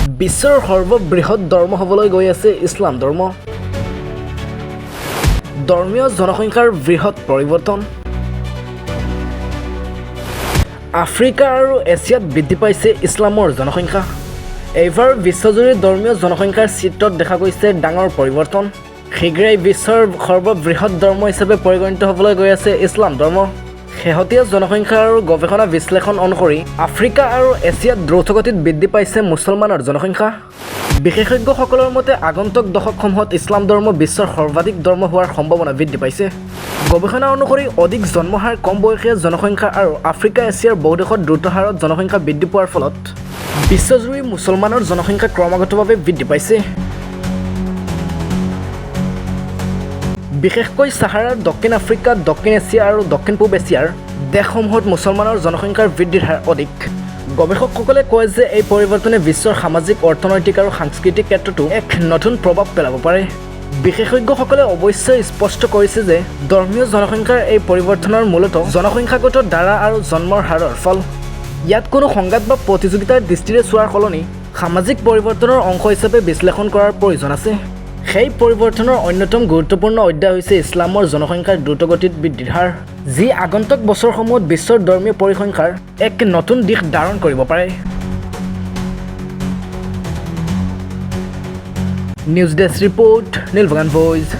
বিশ্বৰ সৰ্ববৃহৎ ধৰ্ম হ'বলৈ গৈ আছে ইছলাম ধৰ্ম। ধৰ্মীয় জনসংখ্যাৰ বৃহৎ পৰিৱৰ্তন। আফ্ৰিকা আৰু এছিয়াত বৃদ্ধি পাইছে ইছলামৰ জনসংখ্যা। এইবাৰ বিশ্বজুৰি ধৰ্মীয় জনসংখ্যাৰ চিত্ৰত দেখা গৈছে ডাঙৰ পৰিৱৰ্তন। শীঘ্ৰেই বিশ্বৰ সৰ্ববৃহৎ ধৰ্ম হিচাপে পৰিগণিত হ'বলৈ গৈ আছে ইছলাম ধৰ্ম। শেহতীয়া জনসংখ্যা আৰু গৱেষণা বিশ্লেষণ অনুসৰি আফ্ৰিকা আৰু এছিয়াত দ্ৰুতগতিত বৃদ্ধি পাইছে মুছলমানৰ জনসংখ্যা। বিশেষজ্ঞসকলৰ মতে আগন্তুক দশকসমূহত ইছলাম ধৰ্ম বিশ্বৰ সৰ্বাধিক ধৰ্ম হোৱাৰ সম্ভাৱনা বৃদ্ধি পাইছে। গৱেষণা অনুসৰি অধিক জন্মহাৰ, কম বয়সীয়া জনসংখ্যা আৰু আফ্ৰিকা এছিয়াৰ বহু দেশত দ্ৰুত হাৰত জনসংখ্যা বৃদ্ধি পোৱাৰ ফলত বিশ্বজুৰি মুছলমানৰ জনসংখ্যা ক্ৰমাগতভাৱে বৃদ্ধি পাইছে। বিশেষকৈ ছাহাৰাৰ দক্ষিণ আফ্ৰিকা, দক্ষিণ এছিয়া আৰু দক্ষিণ পূব এছিয়াৰ দেশসমূহত মুছলমানৰ জনসংখ্যাৰ বৃদ্ধিৰ হাৰ অধিক। গৱেষকসকলে কয় যে এই পৰিৱৰ্তনে বিশ্বৰ সামাজিক, অৰ্থনৈতিক আৰু সাংস্কৃতিক ক্ষেত্ৰতো এক নতুন প্ৰভাৱ পেলাব পাৰে। বিশেষজ্ঞসকলে অৱশ্যে স্পষ্ট কৰিছে যে ধৰ্মীয় জনসংখ্যাৰ এই পৰিৱৰ্তনৰ মূলতঃ জনসংখ্যাগত ধাৰা আৰু জন্মৰ হাৰৰ ফল। ইয়াত কোনো সংঘাত বা প্ৰতিযোগিতাৰ দৃষ্টিৰে চোৱাৰ সলনি সামাজিক পৰিৱৰ্তনৰ অংশ হিচাপে বিশ্লেষণ কৰাৰ প্ৰয়োজন আছে। সেই পৰিৱৰ্তনৰ অন্যতম গুৰুত্বপূৰ্ণ অধ্যায় হৈছে ইছলামৰ জনসংখ্যাৰ দ্ৰুতগতিত বৃদ্ধিৰ হাৰ, যি আগন্তুক বছৰসমূহত বিশ্বৰ ধৰ্মীয় পৰিসংখ্যাৰ এক নতুন দিশ ধাৰণ কৰিব পাৰে। News desk report, Nilbagan voice.